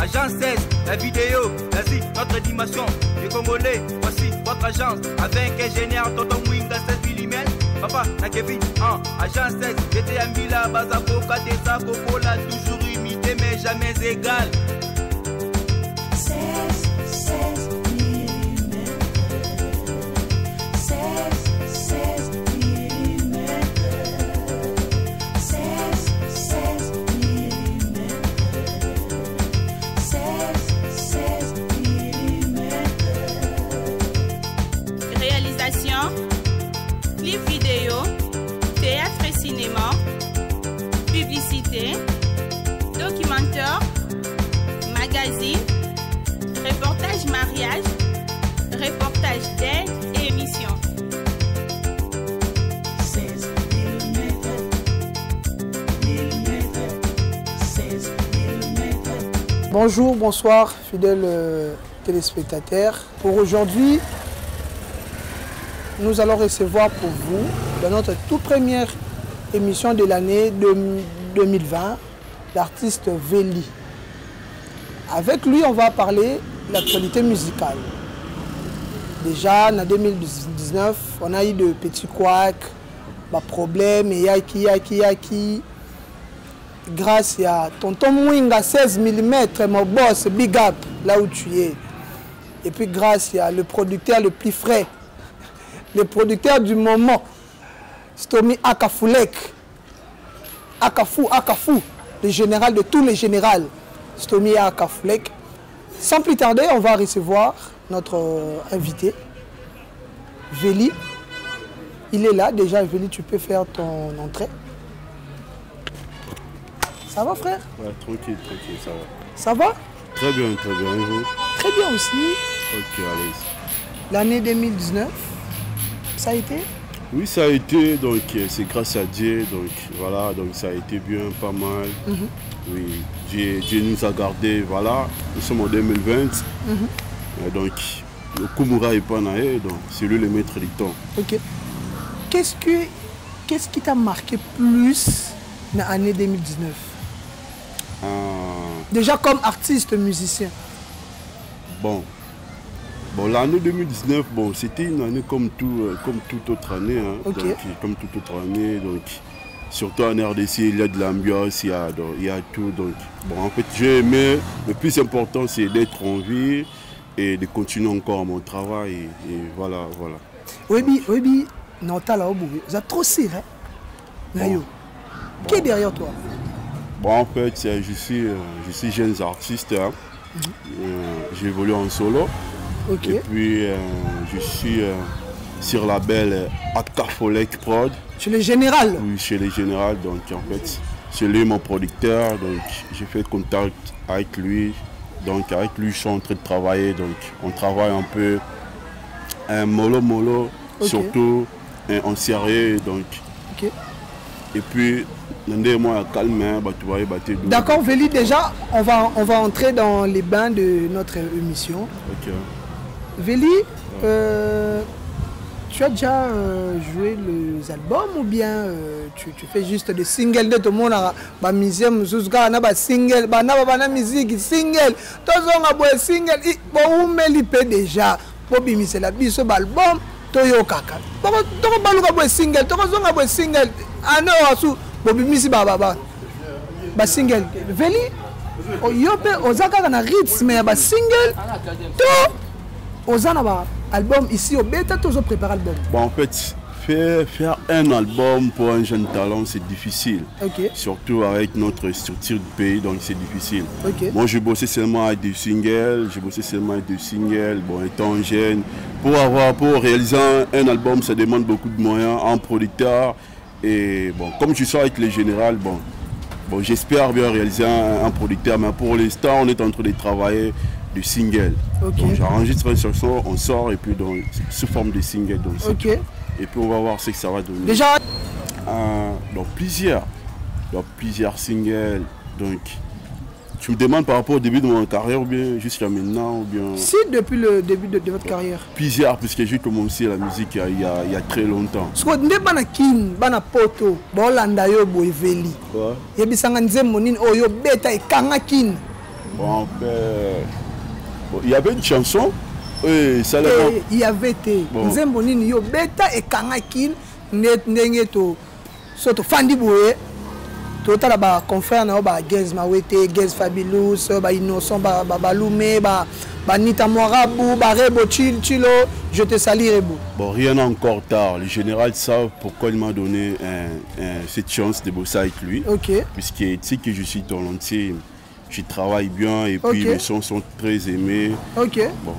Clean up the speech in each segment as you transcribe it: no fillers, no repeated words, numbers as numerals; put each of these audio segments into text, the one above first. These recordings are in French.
Agence 16, la vidéo, vas-y, notre animation. Les Congolais, voici votre agence. Avec ingénieur Tonton Mwinga 16 mm. Papa, na Kevin, Agence 16, j'étais à Mila, Bazako, Kadeza, Kokola, toujours imité mais jamais égal. 16 mm. 16 mm. 16 mm. 16 mm. Réalisation, clip vidéo, théâtre et cinéma, publicité, documentaire, magazine, reportage mariage, reportage d'aide et émission. 16 mm. 16 mm. Bonjour, bonsoir, fidèles téléspectateurs. Pour aujourd'hui, nous allons recevoir pour vous, dans notre toute première émission de l'année 2020, l'artiste Veli. Avec lui, on va parler de l'actualité musicale. Déjà, en 2019, on a eu de petits couacs, des problèmes, et yaki. Grâce à Tonton Mwinga 16 mm, mon boss, big up, là où tu es. Et puis grâce à le producteur le plus frais, le producteur du moment, Stomy Akafulek. Akafou, le général de tous les généraux, Stomy Akafulek. Sans plus tarder, on va recevoir notre invité, Veli. Il est là, déjà Veli, tu peux faire ton entrée. Ça va frère? Ouais, tranquille, ça va. Ça va? Très bien, et vous? Très bien aussi. Ok, allez. L'année 2019, ça a été? Oui, ça a été, donc c'est grâce à Dieu, donc voilà, donc ça a été bien, pas mal. Oui, Dieu nous a gardés, voilà, nous sommes en 2020. Donc le Kumura est pas naé, donc c'est lui le maître du temps. Ok. Qu'est-ce qui t'a marqué plus dans l'année 2019? Déjà comme artiste, musicien. Bon, l'année 2019, c'était une année comme toute autre année. Hein. Okay. Donc, comme toute autre année. Donc, surtout en RDC, il y a de l'ambiance, il y a tout. Donc, en fait, j'ai aimé. Le plus important, c'est d'être en vie et de continuer encore mon travail. Et voilà. Oui, non, t'as là au bout. Vous êtes trop serré. Qui est derrière toi? En fait, je suis jeune artiste. Hein. J'évolue en solo. Okay. Et puis, je suis sur la label Akafulek Prod. Chez le général? Oui, chez le général. Donc, en fait, c'est lui mon producteur. Donc, j'ai fait contact avec lui. Donc, avec lui, je suis en train de travailler. Donc, on travaille un peu mollo, okay. Surtout en sérieux. Donc, okay. Et puis, d'accord, Veli, déjà, on va entrer dans les bains de notre émission. Okay. Veli, tu as déjà joué les albums ou bien tu fais juste des singles de tout le monde? Bah, musique, single, bah, musique, single, tout single, bon, mais déjà, pour bimiser la biso album, toyo kaka. Pour single, single, bobimisi ba single Veli yope ozaka na rythme ba single to ozana ba album ici au bêta tous préparer album. En fait faire un album pour un jeune talent c'est difficile. Okay. Surtout avec notre structure de pays, donc c'est difficile. Okay. Moi je bossais seulement avec des singles, étant jeune pour réaliser un album ça demande beaucoup de moyens, un producteur. Et comme je suis avec les générales, j'espère bien réaliser un producteur, mais pour l'instant, on est en train de travailler du single. Okay. Donc j'enregistre une chanson, on sort et puis sous forme de single. Donc, okay. Et puis on va voir ce que ça va donner. Déjà plusieurs singles. Donc tu me demandes par rapport au début de mon carrière ou bien jusqu'à maintenant ou bien... Si, depuis le début de votre carrière. Plusieurs, puisque j'ai commencé la musique il y a très longtemps. Ce que tu as kin, bana poto, bolanda yo boy Veli. Yebisanga nzembo nini oyo beta e kanga kin. Bon, il y avait une chanson. Oui, ça l'a. Il y avait été. Nzembo nini yo beta et kangakin ndenge to soto fandi boye. Tota la ba confrère na ba Gez Mawete, Gez Fabulous, ba Innocent ba Balume, ba Nita Morabu, ba Rebo Chilo, je te salue Rebo. Bon, rien n'est encore tard. Le général savent pourquoi il m'a donné cette chance de bosser avec lui. Ok. Puisqu'il sait que je suis talentueux, je travaille bien et puis mes sons sont très aimés. Ok. Bon.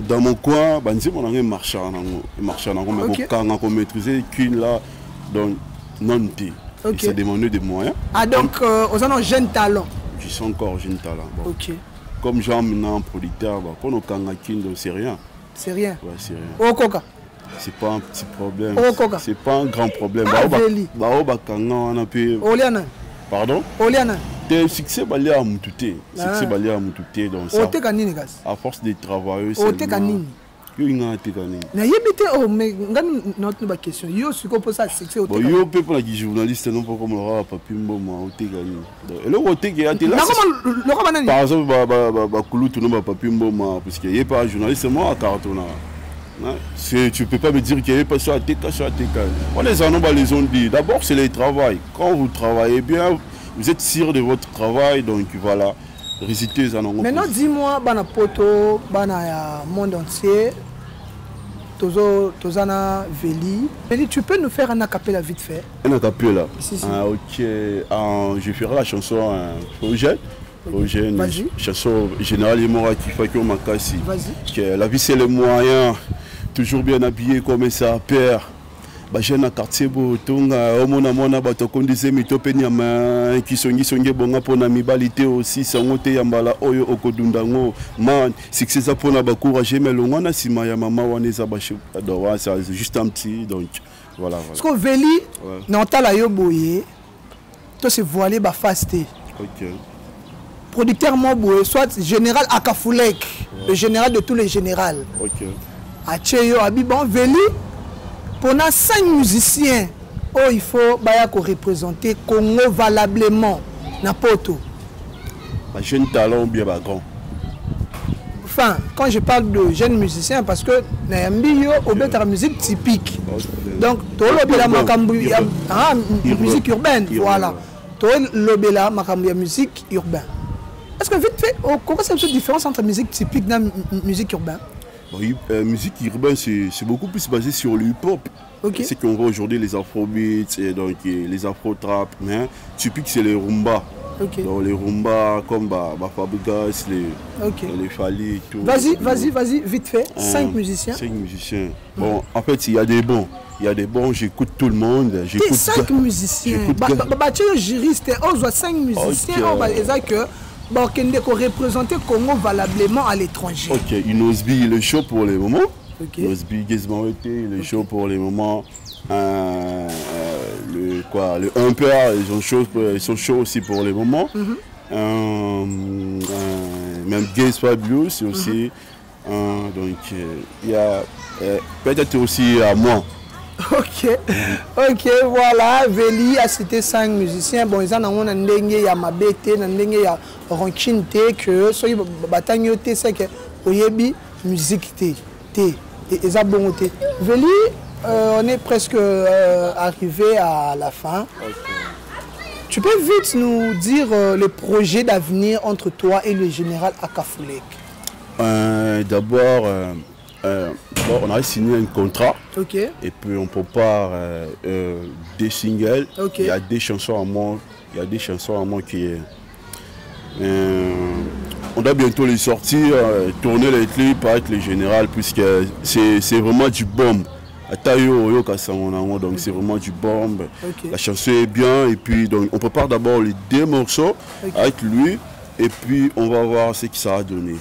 Dans mon coin, je suis marchand, mais maîtriser qu'une là, donc non t'es. Ça demande des moyens. Ah donc, aux un jeune talent. Je suis encore jeune talent. Bon. Ok. Comme j'ai maintenant un producteur, pour nos kangakin, c'est rien. C'est rien. Ouais, c'est rien. Au coca. C'est pas un petit problème. Au coca. C'est pas un grand problème. Oliana. Pardon? Oliana. Le succès balé à Moutouté. Succès balé à Moutouté. Donc ça. À force de travailler. Yo inga tekani. Na yebite oh mais ngani notre question. Yo siko pour ça succès au tekani. Yo pe pour la journaliste non pas comme le roi papi mboma au tekani. Et le côté qui a été là. Par exemple ba kulu tout non papi mboma parce qu'il y a pas journaliste moi à cartona. Tu peux pas me dire qu'il y a pas ça à tekani. On les en ont les ont dit. D'abord c'est le travail. Quand vous travaillez bien, vous êtes sûr de votre travail donc voilà. Maintenant, dis-moi, bana poto, bana monde entier, Tozana Veli. Veli, tu peux nous faire un acapella vite fait? Un acapella? Si. Ah, ok. Je ferai la chanson Projet. Projet, une chanson générale Mora qui fait que Makassi. Vas-y. La vie c'est le moyen, toujours bien habillé comme ça perd. Bajena quartier botonga omona bato kondise mitopeni ya ma ki songi bonga pona mibalite aussi sangote ya mbala oyo okodundango man succès pona ba courage melongo na sima ya mama waneza basho adora ça juste un petit donc voilà. Parce que Veli na tala yo boye to se voiler ba fasté. OK. Producteur mo boye soit général Akafulek, le général de tous les généraux. OK. Acheyo Abibon Veli. On a 5 musiciens, il faut représenter Congo valablement. N'importe jeune talent ou bien grand. Enfin, quand je parle de jeunes musiciens, parce que Nayambi au la musique typique. Donc, tout le musique urbaine, voilà. Tout le musique urbaine. Est-ce que vite fait, comment c'est une différence entre musique typique et musique urbaine? Musique urbaine, c'est beaucoup plus basé sur le hip-hop. C'est qu'on voit aujourd'hui les afrobeats et donc les afro-trap. Mais typique, c'est les rumba. Donc les rumba comme Fabregas, les Fali et tout. Vas-y, vite fait. 5 musiciens. 5 musiciens. Bon, en fait, il y a des bons. J'écoute tout le monde. 5 musiciens. Tu es juriste, on voit 5 musiciens. On va les accueillir. Bon, qui représenter Congo valablement à l'étranger. Ok, Inosbi, il est chaud pour les moments. Inosbi, Gez Mawete, il est chaud pour les moments. Le Humper, ils sont chauds aussi pour les moments. Même Gez Fabulous aussi. Donc, il y a peut-être aussi à moi. Ok, voilà. Veli a cité 5 musiciens. Bon, ils en ont un dengue, il y a Mabete, un dengue, il y a Ronchinte, que soyez batagnoté, c'est que Oyebi, musique T. Et ça bon T. Veli, on est presque arrivé à la fin. Tu peux vite nous dire les projets d'avenir entre toi et le général Akafulek? D'abord, on a signé un contrat et puis on prépare des singles. Il y a des chansons à moi, qui on doit bientôt les sortir, tourner les clips avec les générales puisque c'est vraiment du bombe. Donc c'est vraiment du bombe. La chanson est bien et puis donc on prépare d'abord les 2 morceaux avec lui et puis on va voir ce que ça a donné.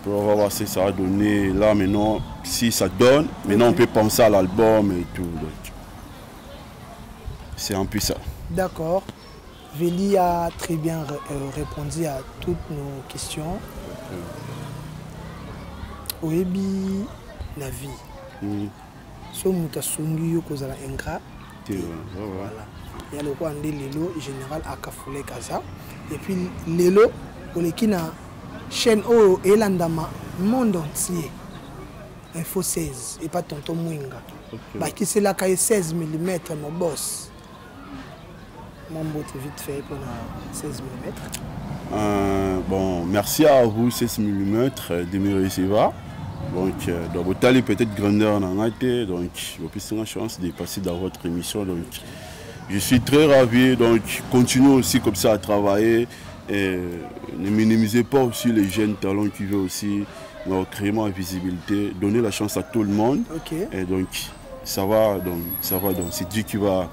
On va voir si ça a donné là maintenant, si ça donne, maintenant on peut penser à l'album et tout. C'est un peu ça. D'accord. Veli a très bien répondu à toutes nos questions. Oebi la vie. So muta songi yo kozala ingrat. Voilà. Il y a le roi Ndé Lelo, général Akafulek Kaza. Et puis Lelo oleki na chaîne oyo elandama monde entier Info 16 et pas tonton Mwinga bakiselaka ye 16 mm mon boss mon botte vite fait pour 16 mm. Bon, merci à vous 16 mm de me recevoir. Donc, vous allez peut-être grandeur dans la tête, donc vous avez la chance de passer dans votre émission. Donc, je suis très ravi. Donc, continuez aussi comme ça à travailler et ne minimisez pas aussi les jeunes talents qui veulent aussi créer ma visibilité, donner la chance à tout le monde. Et donc, ça va. Donc, c'est Dieu qui va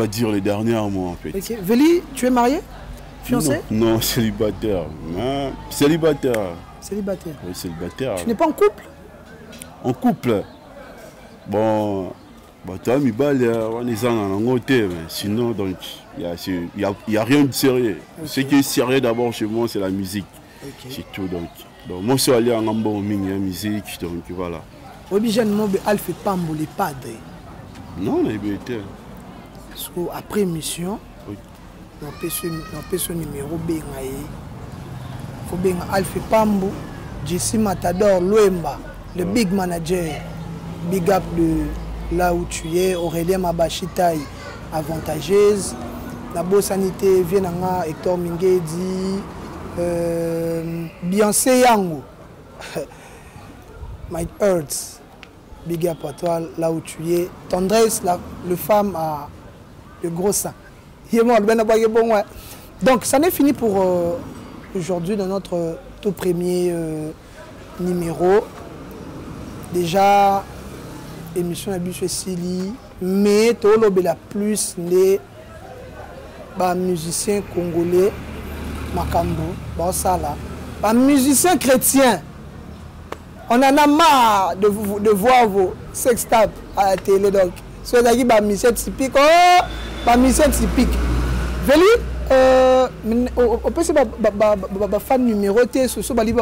dire les derniers mots en fait. Veli, tu es marié? Fiancé? Non, célibataire. Célibataire. Célibataire. Oui, célibataire. Tu n'es pas en couple? En couple? Bon, tu as mis balle, on est en côté, mais sinon, donc, il n'y a rien de sérieux. Ce qui est sérieux d'abord chez moi, c'est la musique. C'est tout. Donc moi, je suis allé en bon musique, donc voilà. Obligé Alpha Pambo, les padres. Non, il y a après mission, on peut ce numéro B. Faut bien Alpha Pambo, Jesse Matador, Loemba, le big manager, big up de là où tu es, Aurélien Mabachitaï, avantageuse, la Beau Sanité, Vienanga, Hector Mingedi, Beyoncé Yango, Mike Hurts, big up à toi là où tu es, Tendresse, le femme à le gros sein. Donc ça n'est fini pour aujourd'hui dans notre tout premier numéro. Déjà, émission à Bus Sili, mais tout le la plus les musiciens congolais, Makambo, Bansala, musiciens chrétiens. On en a marre de voir vos sextapes à la télé. Donc, ceux qui ont musiciens typiques, musiciens typiques. Veli, on peut se fan numéro T, ce sont les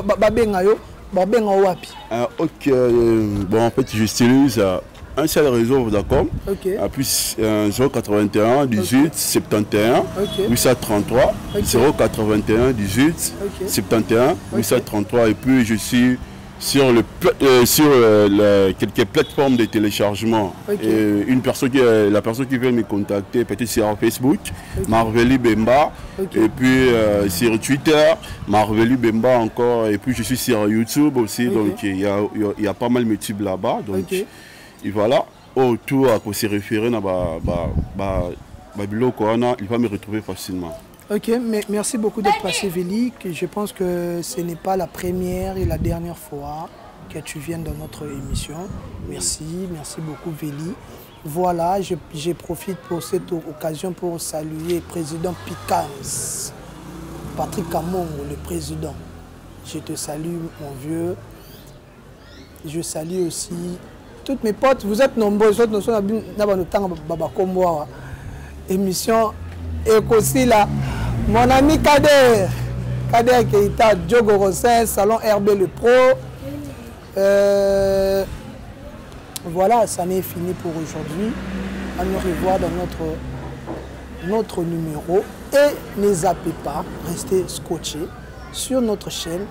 ok, bon en fait j'utilise un seul réseau, d'accord. Plus 081 18 71 833 081 18 71 833 et puis je suis sur quelques plateformes de téléchargement. Et la personne qui veut me contacter peut-être sur Facebook, Marveli Bemba, et puis sur Twitter, Marveli Bemba encore, et puis je suis sur YouTube aussi, donc il y a pas mal de tubes là-bas. Donc et voilà, autour à quoi se référer, il va me retrouver facilement. Ok, mais merci beaucoup d'être passé, Veli. Je pense que ce n'est pas la première et la dernière fois que tu viens dans notre émission. Merci beaucoup, Veli. Voilà, je profite pour cette occasion pour saluer le président Picams, Patrick Kamongo, le président. Je te salue, mon vieux. Je salue aussi toutes mes potes. Vous êtes nombreux. Nous sommes dans émission et aussi là. Mon ami Kader Keita, Diogo Rossin, Salon RB le Pro. Voilà, ça n'est fini pour aujourd'hui. À nous revoir dans notre numéro. Et ne zappez pas, restez scotchés sur notre chaîne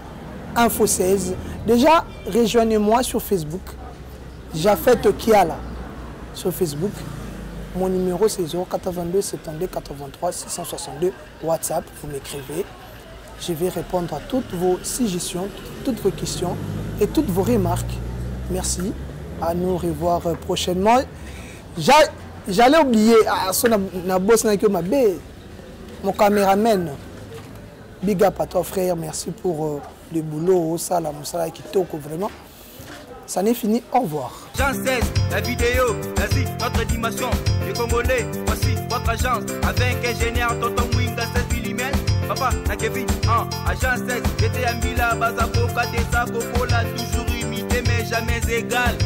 Info 16. Déjà, rejoignez-moi sur Facebook. Jafet Kiala sur Facebook. Mon numéro c'est 082 72 83 662 WhatsApp, vous m'écrivez. Je vais répondre à toutes vos suggestions, toutes vos questions et toutes vos remarques. Merci, à nous revoir prochainement. J'allais oublier, mon caméraman, big up à toi frère, merci pour le boulot, ça, la moussala qui toque vraiment. Ça n'est fini, au revoir. Jean 16, la vidéo, vas-y, notre dimension. Les Congolais, voici votre agence. Avec ingénieur Tonton Mwinga 16 mm. Papa, na Kevin, agence 16. J'étais à Mila, Bazako, Kadesa, Coco, toujours imité, mais jamais égal.